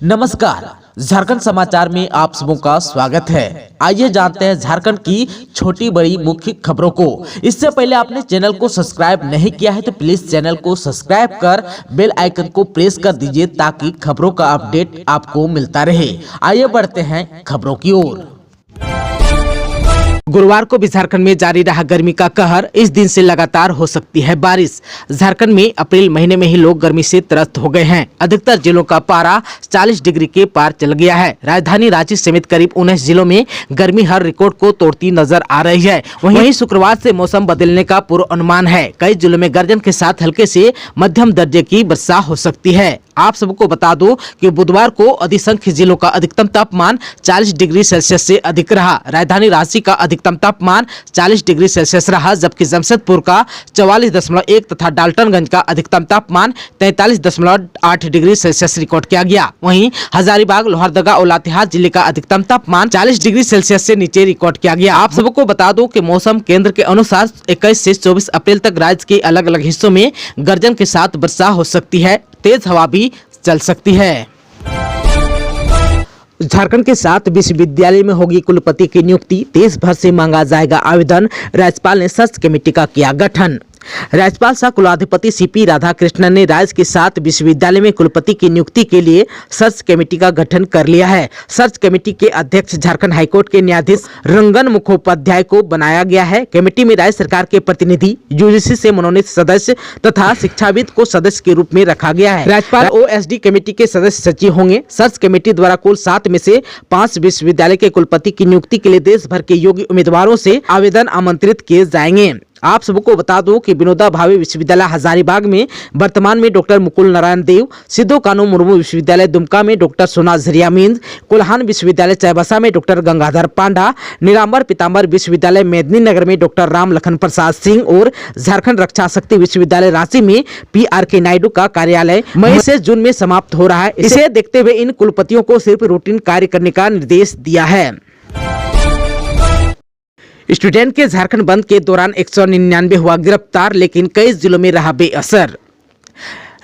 नमस्कार, झारखंड समाचार में आप सबों का स्वागत है। आइए जानते हैं झारखंड की छोटी बड़ी मुख्य खबरों को। इससे पहले आपने चैनल को सब्सक्राइब नहीं किया है तो प्लीज चैनल को सब्सक्राइब कर बेल आइकन को प्रेस कर दीजिए ताकि खबरों का अपडेट आपको मिलता रहे। आइए बढ़ते हैं खबरों की ओर। गुरुवार को भी झारखंड में जारी रहा गर्मी का कहर। इस दिन से लगातार हो सकती है बारिश। झारखंड में अप्रैल महीने में ही लोग गर्मी से त्रस्त हो गए हैं। अधिकतर जिलों का पारा 40 डिग्री के पार चल गया है। राजधानी रांची समेत करीब 19 जिलों में गर्मी हर रिकॉर्ड को तोड़ती नजर आ रही है। वहीं शुक्रवार से मौसम बदलने का पूर्वानुमान है। कई जिलों में गर्जन के साथ हल्के से मध्यम दर्जे की वर्षा हो सकती है। आप सबको बता दो कि बुधवार को अधिसंख्य जिलों का अधिकतम तापमान 40 डिग्री सेल्सियस से अधिक रहा। राजधानी रांची का अधिकतम तापमान 40 डिग्री सेल्सियस रहा, जबकि जमशेदपुर का 44.1 तथा डाल्टनगंज का अधिकतम तापमान 43.8 डिग्री सेल्सियस रिकॉर्ड किया गया। वहीं हजारीबाग, लोहरदगा और लातेहार जिले का अधिकतम तापमान 40 डिग्री सेल्सियस से नीचे रिकॉर्ड किया गया। आप सबको बता दो कि मौसम केंद्र के अनुसार 21 से 24 अप्रैल तक राज्य के अलग अलग हिस्सों में गर्जन के साथ वर्षा हो सकती है। तेज हवा भी चल सकती है। झारखंड के 7 विश्वविद्यालय में होगी कुलपति की नियुक्ति। देश भर से मांगा जाएगा आवेदन। राज्यपाल ने सर्च कमेटी का किया गठन। राज्यपाल सह कुलाधिपति सीपी राधाकृष्णन ने राज्य के 7 विश्वविद्यालय में कुलपति की नियुक्ति के लिए सर्च कमेटी का गठन कर लिया है। सर्च कमेटी के अध्यक्ष झारखंड हाईकोर्ट के न्यायाधीश रंगन मुखोपाध्याय को बनाया गया है। कमेटी में राज्य सरकार के प्रतिनिधि, यूजीसी से मनोनीत सदस्य तथा शिक्षाविद को सदस्य के रूप में रखा गया है। राज्यपाल ओएसडी कमेटी के सदस्य सचिव होंगे। सर्च कमेटी द्वारा कुल 7 में से 5 विश्वविद्यालय के कुलपति की नियुक्ति के लिए देश भर के योग्य उम्मीदवारों से आवेदन आमंत्रित किए जाएंगे। आप सबको बता दो कि विनोबा भावे विश्वविद्यालय हजारीबाग में वर्तमान में डॉक्टर मुकुल नारायण देव, सिद्धो कानू मुर्मू विश्वविद्यालय दुमका में डॉक्टर सोना झरिया मींज, कोल्हान विश्वविद्यालय चाईबासा में डॉक्टर गंगाधर पांडा, नीलांबर पीताम्बर विश्वविद्यालय मेदिनीनगर में डॉक्टर राम लखन प्रसाद सिंह और झारखंड रक्षा शक्ति विश्वविद्यालय रांची में PRK नायडू का कार्यालय मई से जून में समाप्त हो रहा है। इसे देखते हुए इन कुलपतियों को सिर्फ रूटीन कार्य करने का निर्देश दिया है। स्टूडेंट के झारखंड बंद के दौरान 199 हुआ गिरफ्तार, लेकिन कई जिलों में रहा बेअसर।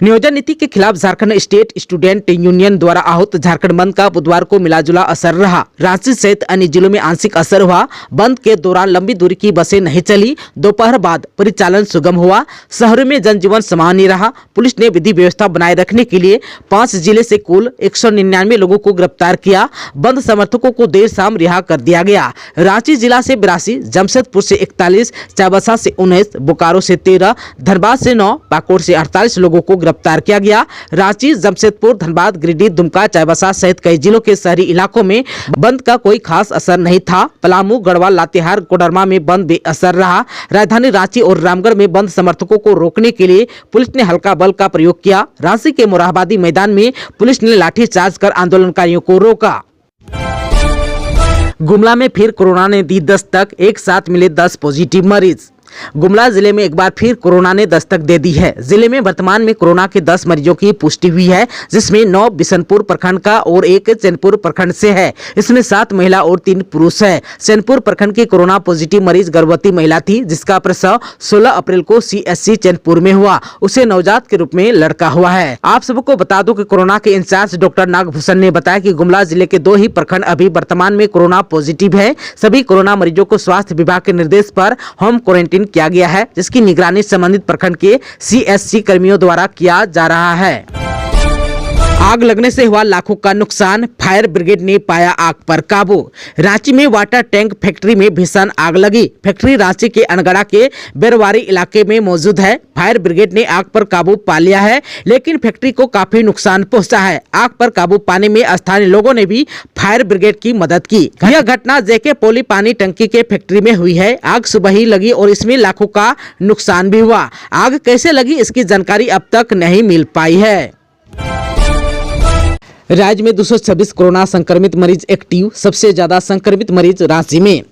नियोजन नीति के खिलाफ झारखंड स्टेट स्टूडेंट यूनियन द्वारा आहूत झारखंड बंद का बुधवार को मिलाजुला असर रहा। रांची सहित अन्य जिलों में आंशिक असर हुआ। बंद के दौरान लंबी दूरी की बसें नहीं चली। दोपहर बाद परिचालन सुगम हुआ। शहरों में जनजीवन सामान्य रहा। पुलिस ने विधि व्यवस्था बनाए रखने के लिए 5 जिले से कुल 199 लोगों को गिरफ्तार किया। बंद समर्थकों को देर शाम रिहा कर दिया गया। रांची जिला से 82, जमशेदपुर से 41, चाईबासा से 19, बोकारो से 13, धनबाद से 9, पाकुड़ से 48 लोगों को गिरफ्तार किया गया। रांची, जमशेदपुर, धनबाद, गिरिडीह, दुमका, चाईबासा सहित कई जिलों के शहरी इलाकों में बंद का कोई खास असर नहीं था। पलामू, गढ़वाल, लातेहार, कोडरमा में बंद बेअसर रहा। राजधानी रांची और रामगढ़ में बंद समर्थकों को रोकने के लिए पुलिस ने हल्का बल का प्रयोग किया। रांची के मोरहाबादी मैदान में पुलिस ने लाठीचार्ज कर आंदोलनकारियों को रोका। गुमला में फिर कोरोना ने दी दस्तक। एक साथ मिले 10 पॉजिटिव मरीज। गुमला जिले में एक बार फिर कोरोना ने दस्तक दे दी है। जिले में वर्तमान में कोरोना के 10 मरीजों की पुष्टि हुई है, जिसमें 9 बिशनपुर प्रखंड का और 1 चैनपुर प्रखंड से है। इसमें 7 महिला और 3 पुरुष है। चैनपुर प्रखंड की कोरोना पॉजिटिव मरीज गर्भवती महिला थी, जिसका प्रसव 16 अप्रैल को CSC चैनपुर में हुआ। उसे नवजात के रूप में लड़का हुआ है। आप सबको बता दो कि कोरोना के इंचार्ज डॉक्टर नागभूषण ने बताया कि गुमला जिले के 2 ही प्रखंड अभी वर्तमान में कोरोना पॉजिटिव है। सभी कोरोना मरीजों को स्वास्थ्य विभाग के निर्देश पर होम क्वारंटीन किया गया है, जिसकी निगरानी संबंधित प्रखंड के CSC कर्मियों द्वारा किया जा रहा है। आग लगने से हुआ लाखों का नुकसान। फायर ब्रिगेड ने पाया आग पर काबू। रांची में वाटर टैंक फैक्ट्री में भीषण आग लगी। फैक्ट्री रांची के अनगड़ा के बेरवारी इलाके में मौजूद है। फायर ब्रिगेड ने आग पर काबू पा लिया है, लेकिन फैक्ट्री को काफी नुकसान पहुंचा है। आग पर काबू पाने में स्थानीय लोगों ने भी फायर ब्रिगेड की मदद की। यह घटना JK पोली पानी टंकी के फैक्ट्री में हुई है। आग सुबह ही लगी और इसमें लाखों का नुकसान भी हुआ। आग कैसे लगी, इसकी जानकारी अब तक नहीं मिल पाई है। राज्य में 226 कोरोना संक्रमित मरीज एक्टिव। सबसे ज्यादा संक्रमित मरीज रांची में।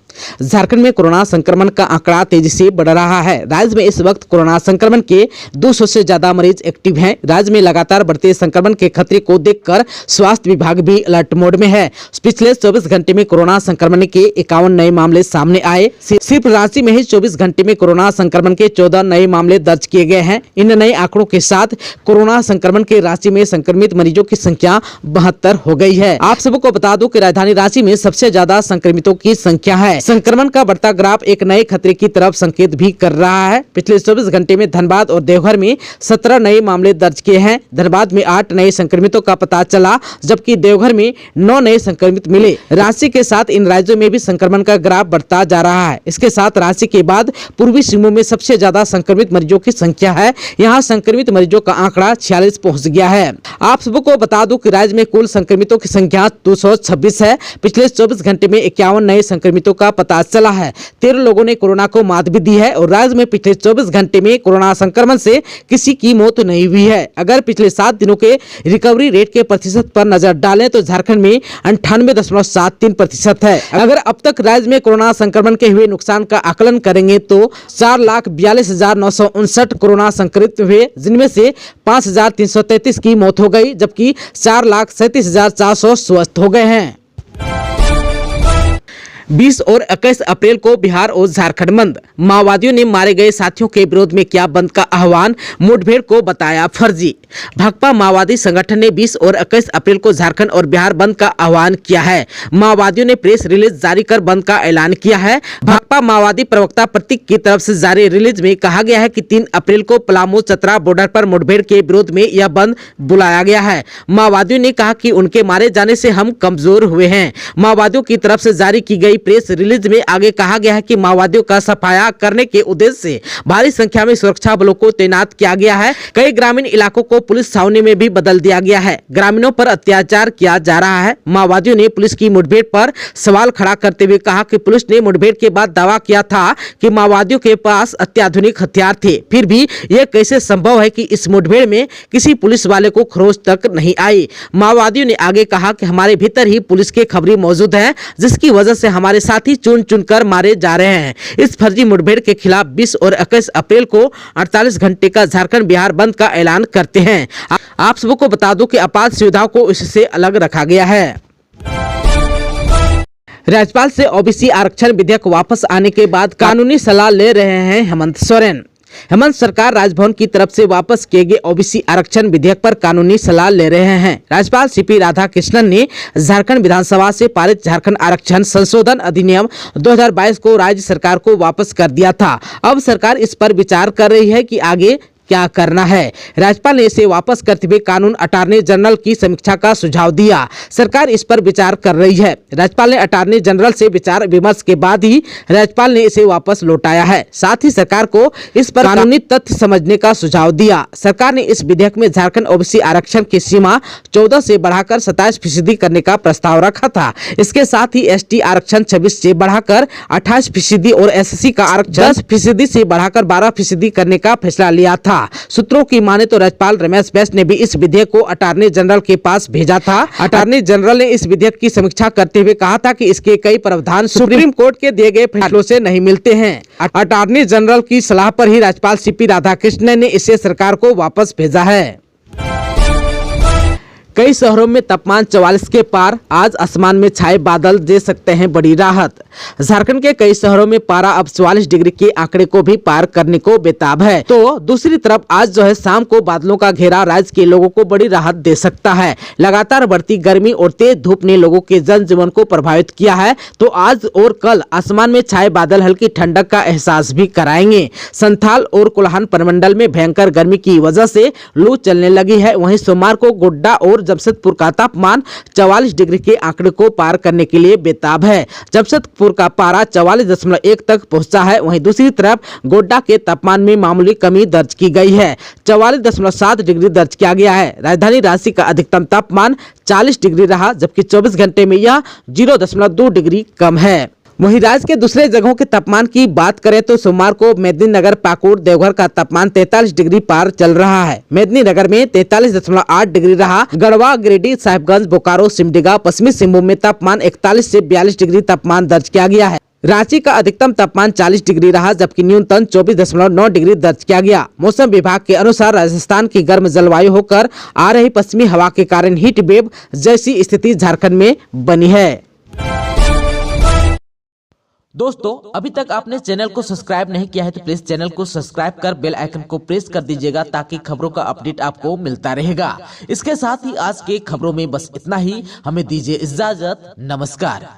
झारखंड में कोरोना संक्रमण का आंकड़ा तेजी से बढ़ रहा है। राज्य में इस वक्त कोरोना संक्रमण के 200 से ज्यादा मरीज एक्टिव हैं। राज्य में लगातार बढ़ते संक्रमण के खतरे को देखकर स्वास्थ्य विभाग भी अलर्ट मोड में है। पिछले 24 घंटे में कोरोना संक्रमण के 51 नए मामले सामने आए। सिर्फ रांची में ही 24 घंटे में कोरोना संक्रमण के 14 नए मामले दर्ज किए गए हैं। इन नए आंकड़ों के साथ कोरोना संक्रमण के रांची में संक्रमित मरीजों की संख्या 72 हो गई है। आप सबको बता दूं कि राजधानी रांची में सबसे ज्यादा संक्रमितों की संख्या है। संक्रमण का बढ़ता ग्राफ एक नए खतरे की तरफ संकेत भी कर रहा है। पिछले 24 घंटे में धनबाद और देवघर में 17 नए मामले दर्ज किए हैं। धनबाद में 8 नए संक्रमितों का पता चला, जबकि देवघर में 9 नए संक्रमित मिले। रांची के साथ इन राज्यों में भी संक्रमण का ग्राफ बढ़ता जा रहा है। इसके साथ रांची के बाद पूर्वी सिंहभूम में सबसे ज्यादा संक्रमित मरीजों की संख्या है। यहाँ संक्रमित मरीजों का आंकड़ा 46 पहुँच गया है। आप सबको बता दूं कि राज्य में कुल संक्रमितों की संख्या 226 है। पिछले 24 घंटे में 51 नए संक्रमितों का पता चला है। 13 लोगों ने कोरोना को मात भी दी है और राज्य में पिछले 24 घंटे में कोरोना संक्रमण से किसी की मौत नहीं हुई है। अगर पिछले 7 दिनों के रिकवरी रेट के प्रतिशत पर नजर डालें तो झारखंड में 98.73% है। अगर अब तक राज्य में कोरोना संक्रमण के हुए नुकसान का आकलन करेंगे तो 4,42,959 कोरोना संक्रमित हुए, जिनमें से 5,333 की मौत हो गई, जबकि 4,37,400 स्वस्थ हो गए हैं। 20 और 21 अप्रैल को बिहार और झारखंड बंद। माओवादियों ने मारे गए साथियों के विरोध में किया बंद का आह्वान, मुठभेड़ को बताया फर्जी। भाकपा माओवादी संगठन ने 20 और 21 अप्रैल को झारखंड और बिहार बंद का आह्वान किया है। माओवादियों ने प्रेस रिलीज जारी कर बंद का ऐलान किया है। भाकपा माओवादी प्रवक्ता प्रतीक की तरफ से जारी रिलीज में कहा गया है कि 3 अप्रैल को पलामू चतरा बॉर्डर पर मुठभेड़ के विरोध में यह बंद बुलाया गया है। माओवादियों ने कहा कि उनके मारे जाने से हम कमजोर हुए हैं। माओवादियों की तरफ से जारी की गई प्रेस रिलीज में आगे कहा गया है कि माओवादियों का सफाया करने के उद्देश्य से भारी संख्या में सुरक्षा बलों को तैनात किया गया है। कई ग्रामीण इलाकों को पुलिस छावनी में भी बदल दिया गया है। ग्रामीणों पर अत्याचार किया जा रहा है। माओवादियों ने पुलिस की मुठभेड़ पर सवाल खड़ा करते हुए कहा कि पुलिस ने मुठभेड़ के बाद दावा किया था कि माओवादियों के पास अत्याधुनिक हथियार थे, फिर भी यह कैसे संभव है कि इस मुठभेड़ में किसी पुलिस वाले को खरोच तक नहीं आई। माओवादियों ने आगे कहा कि हमारे भीतर ही पुलिस के खबरी मौजूद है, जिसकी वजह से हमारे साथी चुन चुनकर मारे जा रहे हैं। इस फर्जी मुठभेड़ के खिलाफ 20 और 21 अप्रैल को 48 घंटे का झारखंड बिहार बंद का ऐलान करते हैं। आप सबको बता दूं कि आपात सुविधाओं को इससे अलग रखा गया है। राज्यपाल से ओबीसी आरक्षण विधेयक वापस आने के बाद कानूनी सलाह ले रहे हैं हेमंत सोरेन। हेमंत सरकार राजभवन की तरफ से वापस किए गए ओबीसी आरक्षण विधेयक पर कानूनी सलाह ले रहे हैं। राज्यपाल सीपी राधाकृष्णन ने झारखंड विधानसभा से पारित झारखंड आरक्षण संशोधन अधिनियम 2022 को राज्य सरकार को वापस कर दिया था। अब सरकार इस पर विचार कर रही है कि आगे क्या करना है। राज्यपाल ने इसे वापस करते हुए कानून अटॉर्नी जनरल की समीक्षा का सुझाव दिया। सरकार इस पर विचार कर रही है। राज्यपाल ने अटॉर्नी जनरल से विचार विमर्श के बाद ही राज्यपाल ने इसे वापस लौटाया है। साथ ही सरकार को इस पर कानूनी तथ्य समझने का सुझाव दिया। सरकार ने इस विधेयक में झारखंड ओबीसी आरक्षण की सीमा 14 से बढ़ाकर 27% करने का प्रस्ताव रखा था। इसके साथ ही एसटी आरक्षण 26 से बढ़ाकर 28% और एससी का आरक्षण 10% से बढ़ाकर 12% करने का फैसला लिया था। सूत्रों की माने तो राज्यपाल रमेश बैस ने भी इस विधेयक को अटॉर्नी जनरल के पास भेजा था। अटॉर्नी जनरल ने इस विधेयक की समीक्षा करते हुए कहा था कि इसके कई प्रावधान सुप्रीम कोर्ट के दिए गए फैसलों से नहीं मिलते हैं। अटॉर्नी जनरल की सलाह पर ही राज्यपाल सीपी राधाकृष्णन ने इसे सरकार को वापस भेजा है। कई शहरों में तापमान 44 के पार, आज आसमान में छाए बादल दे सकते हैं बड़ी राहत। झारखंड के कई शहरों में पारा अब 44 डिग्री के आंकड़े को भी पार करने को बेताब है। तो दूसरी तरफ आज जो है शाम को बादलों का घेरा राज्य के लोगों को बड़ी राहत दे सकता है। लगातार बढ़ती गर्मी और तेज धूप ने लोगों के जनजीवन को प्रभावित किया है। तो आज और कल आसमान में छाए बादल हल्की ठंडक का एहसास भी कराएंगे। संथाल और कोल्हान प्रमंडल में भयंकर गर्मी की वजह से लू चलने लगी है। वहीं सोमवार को गोड्डा और जमशेदपुर का तापमान 44 डिग्री के आंकड़े को पार करने के लिए बेताब है। जमशेदपुर का पारा 44.1 तक पहुंचा है। वहीं दूसरी तरफ गोड्डा के तापमान में मामूली कमी दर्ज की गई है, 44.7 डिग्री दर्ज किया गया है। राजधानी रांची का अधिकतम तापमान 40 डिग्री रहा, जबकि 24 घंटे में यह 0.2 डिग्री कम है। वहीं राज्य के दूसरे जगहों के तापमान की बात करें तो सोमवार को मेदिनीनगर, पाकुड़, देवघर का तापमान 43 डिग्री पार चल रहा है। मेदिनीनगर में 43.8 डिग्री रहा। गढ़वा, गिरिडीह, साहिबगंज, बोकारो, सिमडेगा, पश्चिमी सिंहभूम में तापमान 41 से 42 डिग्री तापमान दर्ज किया गया है। रांची का अधिकतम तापमान 40 डिग्री रहा, जबकि न्यूनतम 24.9 डिग्री दर्ज किया गया। मौसम विभाग के अनुसार राजस्थान की गर्म जलवायु होकर आ रही पश्चिमी हवा के कारण हीट वेव जैसी स्थिति झारखंड में बनी है। दोस्तों, अभी तक आपने चैनल को सब्सक्राइब नहीं किया है तो प्लीज चैनल को सब्सक्राइब कर बेल आइकन को प्रेस कर दीजिएगा, ताकि खबरों का अपडेट आपको मिलता रहेगा। इसके साथ ही आज के खबरों में बस इतना ही। हमें दीजिए इजाजत। नमस्कार।